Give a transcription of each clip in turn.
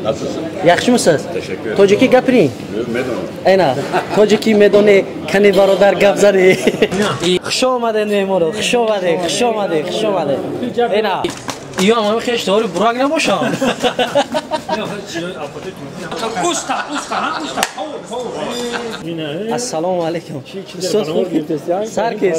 Nasılsın? Yaxshimisiz? Teşekkür ederim. Tojiki gapiring. Medon. Ayna. Tojiki medoni kani barodar gap zadi. Xush omadin memoro. Xush omading, xush omading, xush omading. Ayna. Iyo ama xesh dori buraq nabasham. Assalomu alaykum. Sarki.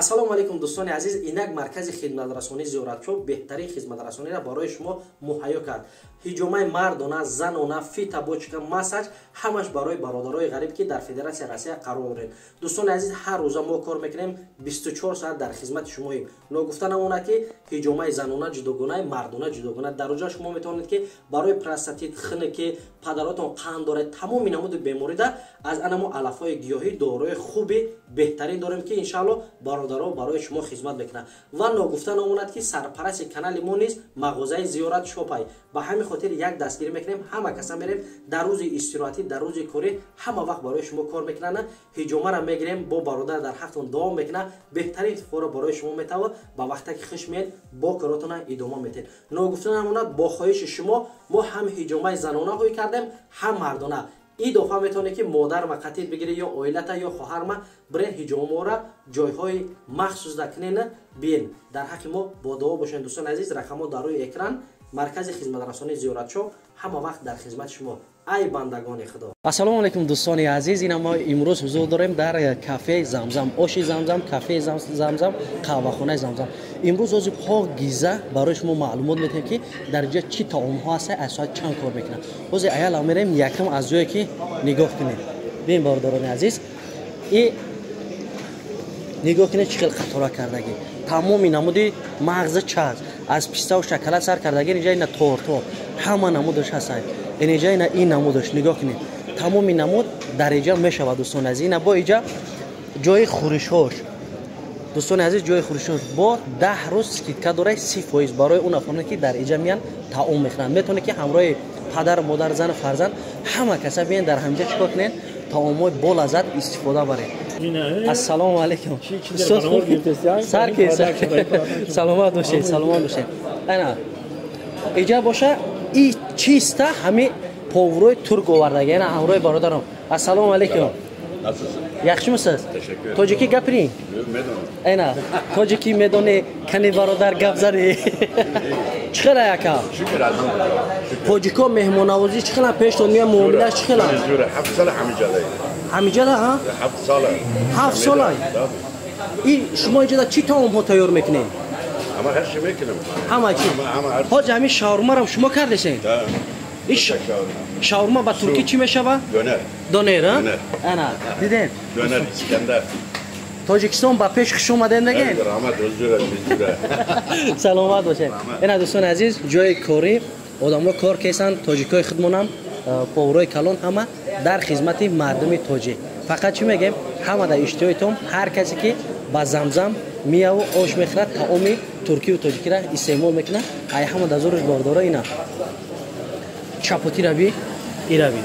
السلام علیکم دوستان عزیز. اینک مرکز خدمترسانی زیارتچوب بهترین خدمترسانی را برای شما مهیا کرد. هجومای مردانه، زنانه، فیتا بوچکا، مساج همش برای برادرای غریب که در فدراسیون روسیه قرار دارند. دوستان عزیز هر روز ما کار میکنیم 24 ساعت در خدمت شماییم. نگفتن اونه که هجومای زنانه جداگانه، مردانه جداگانه در اونجا شما میتونید که برای پروستات خنه که پدراتون قند داره تمام نمود بیماری ده از انمو علفای گیاهی داروی خوبی بهترین داریم که ان شاء الله برادرها برای شما خدمت بکنه. و نگفتن اونه که سرپرست کانال ما نیست مغازه زیارت شاپای. به همین خاطر یک دستگیری میکنیم همه کسا میریم در روز استراحتی در روز کاری همه وقت برای شما کار میکنن. هجومه را میگیریم با برادر در حقتون دوام میکنه بهترین اتفاق برای شما میتونه با وقتی که خوش میاد با کاراتون ادامه میتین. نگفتن اونه با خواهش شما ما هم هجومه زنانه هایی کردیم هم مردانه. این دفعه میتونه که مادر و قطیت بگیره یا اویلتا یا خواهر ما برین هجومه را جایهای مخصوص دکنین بین در حق ما با دعا باشین. دوستان عزیز رقم در روی اکران مرکز خدمترسانی زیارتچوب همه وقت در خدمت شما ای بندگان خدا. السلام علیکم دوستان عزیز. این ما امروز حضور داریم در کافه زمزم، آش زمزم، کافه زمزم، قهوه‌خانه زمزم. امروز از پاکیزه برای شما معلومات میدیم که در اینجا چی طعم ها هست، از ساعت چند کار میکنن. از ایال میریم یکم از جایی که نگاه کنید. ببین بارداران عزیز این نگاه کنید چقدر قطار کردگی تمامی نمودی مغز چاز از پیستا و شکلات سر کردگی اینجا اینا تورتو همه نمودش هست. اینجا اینا این نمودش نگاه کنید تمامی نمود در اینجا میشود دوستان عزیز. اینا با اینجا جای خورشوش دوستان عزیز جای خورشوش با 10 روز سکیتکا داره 30% برای اون افرادی که در اینجا میان طعام میخورن. میتونه که همراه پدر مادر زن فرزند همه کسا بیان در همینجا چیکار کنن طعامای با لذت استفاده برید. السلام علیکم. سرکی سلامت باشید سلامت باشید. اینا اینجا باشه این چیست همه پاوروی ترک آوردگی اینا همراه برادرم. السلام علیکم. Nasılsın? Yaxshimisiz? Teşekkür ederim. Tojiki gapiring. Medon. Ayna. Tojiki medoni kani barodar gap zadi. Chiqala aka. Şükür elhamdülillah. Tojiko mehmonavozi chiqala pesh to miya muomilash chiqala. 7 sene hamicadayım. Hamijada ha? 7 sene. 7 sal. این شما اینجا چی طعم ها تیار میکنین؟ Ama her şey mekinim. همه چی؟ حاج همین شاورما رو شما کردین؟ این شاورما با ترکی چی میشه با؟ Döner. دونر ها؟ Döner. انا دیدین؟ Döner İskender. تاجیکستان با پیش خوش اومدن نگین؟ Rahmet özür dilerim. سلامت باشه. اینا دوستان عزیز جای کاری آدم‌ها کار کردن تاجیکای خودمونم پاوروی کلان همه در خدمت مردم تاجیک. فقط چی میگم همه در اشتیاقتون هر کسی که با زمزم میاد و آش میخوره طعام ترکی و تاجیکی را استعمال میکنه ای همه در زورش بارداره. اینا چپاتی را بی ایرا بی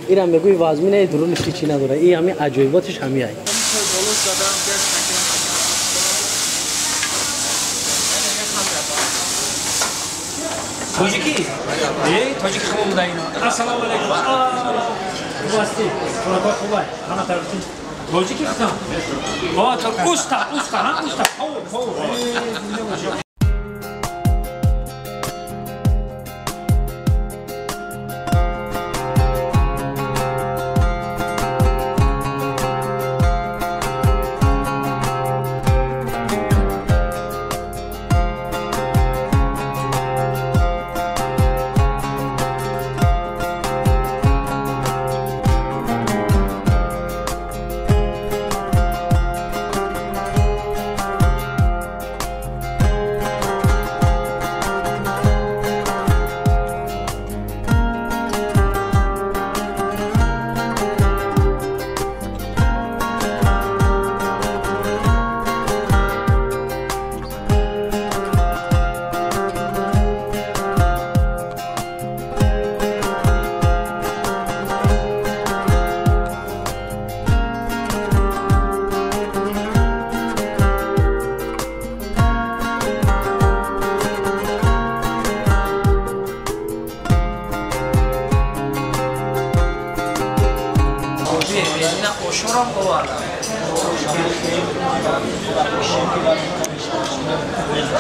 ایرا میگوی وازمینه درونش چی نداره. این همین عجایباتش همین ای Tojiki? Tojik xamam da ina. Assalomu alaykum. Vasti. Qanaqa qulay? Qana tarafin. Tojiki xamam. Va, usta, ha, usta.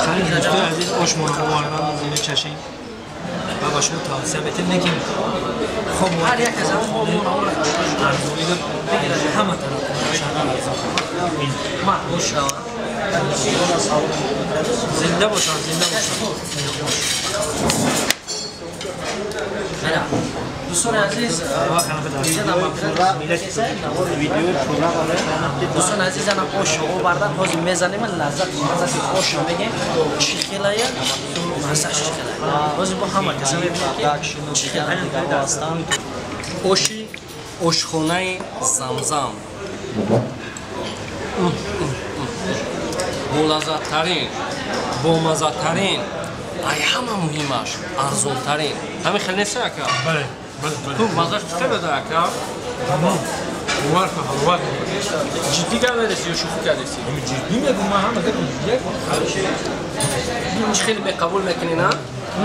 خیلی دوستای عزیز آش آوردن زیر چشم و با شما توصیه بهتون میگیم خب هر یک از اون ارزوی رو بگیرد همه طرف شغل زنده باشن دوستان عزیز دوستان عزیز انا خوش او بردن باز میزنیم لذت خوش میگیم چی خیلیه مزه چی خیلیه باز با همه کسا میبینیم چی خیلیه هستن اوشی اوشخونه زمزم بولازترین بومزترین ای همه مهمش ارزونترین همین خیلی نیست اکا؟ بله تو مزهش چطور بده اکا؟ موارد حلوات جدی گردیسی یا شوخی گردیسی؟ جدی میگم ما هم چی خیلی به قبول میکنی نه؟ نه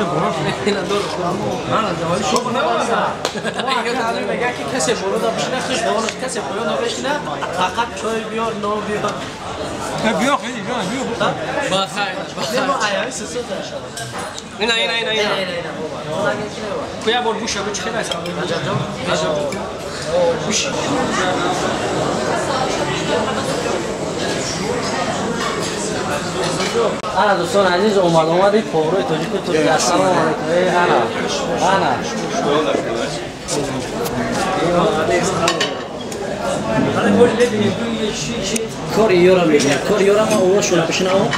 بابا اینا دور من دوالی شو تعلیم میگه که کسی بولو بشینه خوش بولو کسی بولو بشینه فقط چای بیار نو بیار بیا خیلی بیا با خیر نمو آیایی سسو داشته اینا کویا بول بوشه بچ خیلی است بوش انا دوستان عزیز اومدی پروی تاجیک السلام علیکم انا کوریورا ما اول شروع بشنم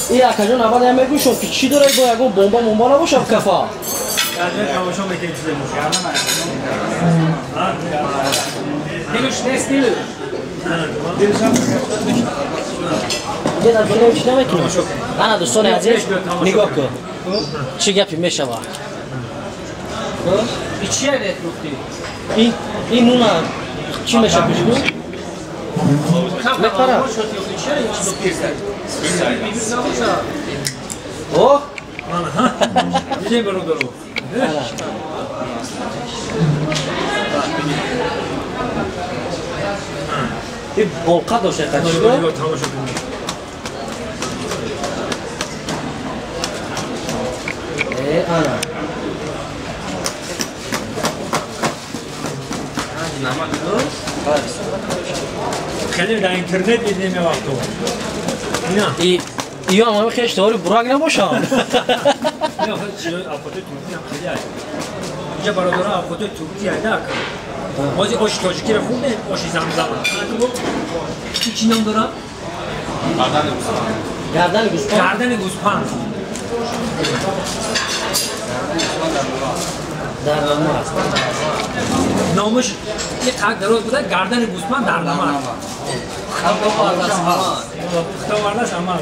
ای اکجون اول هم میگوشم که چی داره با یگون بمب نباشه کفا دیلوش نیست دیلو دیگه در بالا هیچ نمیکنم انا دوستان عزیز نگاه کن چی گپی میشه با این چیه دیت گفتی؟ این نونه چی میشه بشگو؟ بپره اوه دیگه برو درو این بلقه داشته قدشگو؟ انا خیلی در اینترنت دیدیم وقتو اینا ایو هم خیلی اشتهاری براغ نباشم نه خیلی چیزای آفاتو ترکی هم خیلی هست اینجا برادرها آفاتو ترکی هست نکن بازی آش تاجیکی رو خونده آشی زمزم این چی نام دارم؟ گردن گوسپند گردن گوسپند در نامه هست نامش یه تک دراز بوده گردن گوسپند در نامه هست خواهرده است همه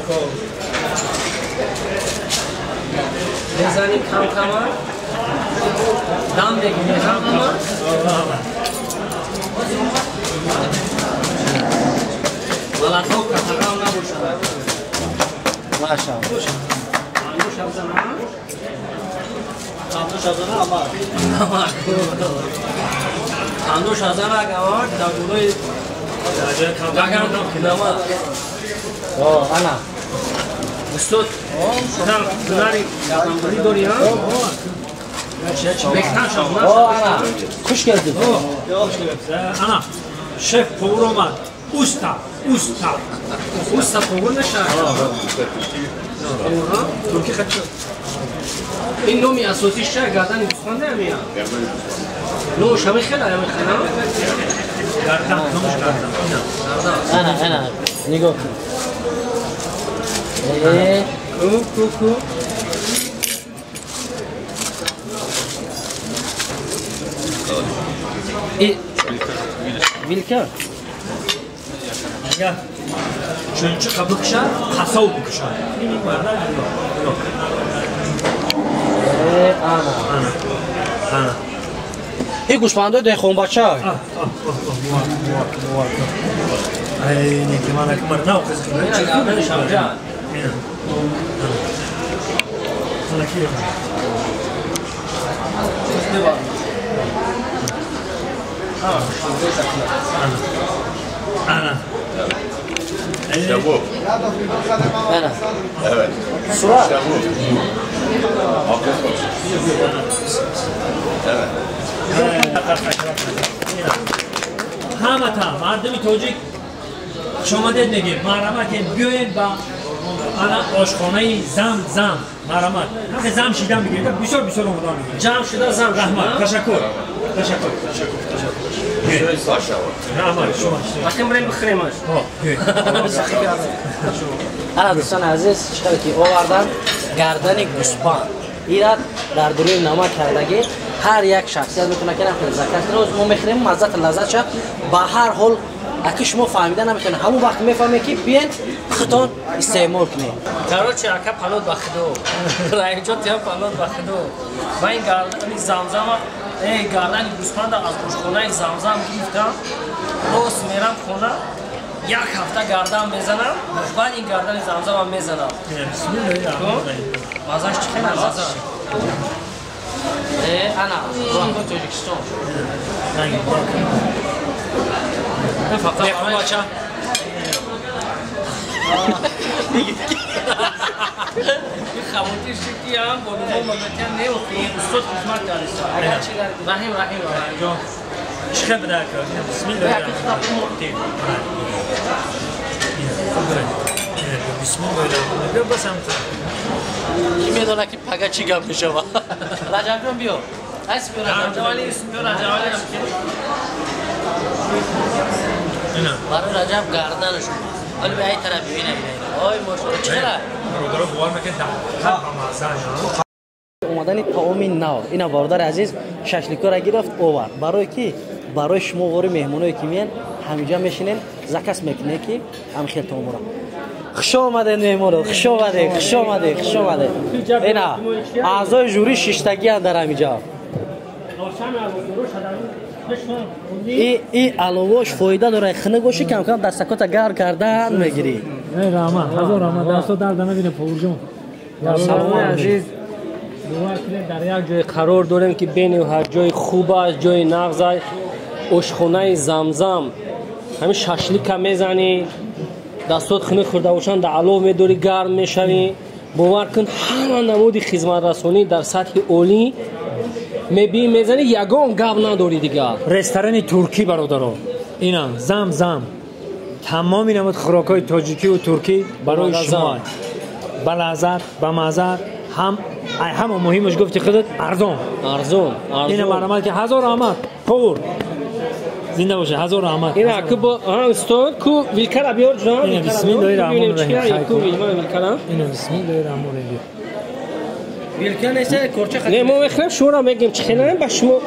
بزنیم کم کمر دم بگیریم کم کمر غلط ها کترم نباشد ماشاءالله اندوش از آن اگر در گروه دگرم کنما انا استاد دلاری یادمبری داری ها؟ بکتن شد انا خوش کردی انا شف پور اومد اوستا پور نشه ترکی خط شد این نومی اساسیش چه گردن گوسفنده همیه نوش همه خیلی همه خیلی گردن نوش گردن انا نگاه کن کو ویلکر یا چونچه قبل کشن قصاو بکشن این مرده انا این گوسفنده ده خون بچه ای نیکی من اکمر نو قصد کنه این گردن شمجه خلکی انا İşte bu. Ana. Evet. Surat. İşte bu. Afiyet olsun. Evet. همه تا مردم توجیک شما دید نگیر مرامت بیاین با الان آشخانه زم مرامت همه زم شیدن بگیرید بسیار اومدان میگیرید جمع شده زم رحمت تشکر رحمت شما وقتی بریم بخریمش انا دوستان عزیز چطور که آوردن گردن گوسفند ایراد در دروی نما کردگی هر یک شخصیت میتونه که نمیتونه زکات روز ما میخریم مزه لذت شه با هر حال اگه شما فهمیده نمیتونه همون وقت میفهمه که بیاین خودتون استعمال کنید قرار چه اکا پلوت بخدو رای جو تیم پلوت بخدو من این گردن زمزم ای گردن گوسفند از گوشخونه زمزم گرفتم روز میرم خونه یک هفته گردن میزنم بعد این گردن زمزم هم میزنم بسم الله الرحمن الرحیم مزهش چخیلی مزه انا روحان تاجیکستان نه فقط بچه این خواهدی شکی هم با نمو مملکت نمیخوری استاد خدمت دارست رحیم چخه بده کردیم بسم الله الرحمن الرحیم بسم الله الرحمن الرحیم بس هم کی میدونه که پگه چی گپ میشه با رجب جان بیا اسم بیا رجوالی اسم بیا رجوالی هم که برای رجب گردنش ولی به این طرف ببینه آی ماشاءالله چرا رو بوار میکنه هم مزه اومدن طعام نو اینا باردار عزیز ششلیکا را گرفت آورد برای کی برای شما واری مهمونایی که میان همینجا میشینین زکس میکنه که هم خیلی طعام را خوش آمدین مهمونو خوش آمده اینا اعضای جوری ششتگی هم در همینجا این علاوهش فایده داره خنه گوشی کم کم دستکات گر کردن میگیری رحمت هزار رحمت دستو درد نبینه پورجون سلام عزیز در یک جای قرار داریم که بین هر جای خوب است جای نغز است اشخونه زمزم همین ششلیک هم میزنی دستات خونه خورده باشن در علو میدوری گرم میشوی باور کن همه نمودی خدمت رسانی در سطح عالی میزنی یگان گپ نداری دیگه رستوران ترکی برادران اینا زم تمام نمود خوراکای تاجیکی و ترکی برای شما با لذت با مزه هم مهمش گفتی خودت ارزان این برنامه که هزار رحمت پور زنده باشه هزار رحمت اینا که با استاد کو ویلکر بیار جناب اینا بسم الله الرحمن الرحیم اینا بسم الله الرحمن الرحیم ویلکر نیست کورچه نه ما میخوایم شورا میگیم چخینا با شما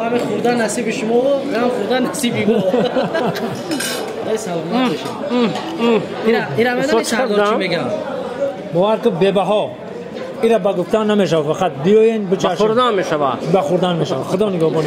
همه خوردن نصیب شما و هم خوردن نصیبی ما ای سلامت باشید اینا میدونی سردار چی میگم باور که ببها اینا با گفتن نمیشه فقط بیاین بچشم خوردن میشه با خوردن میشه خدا نگهبان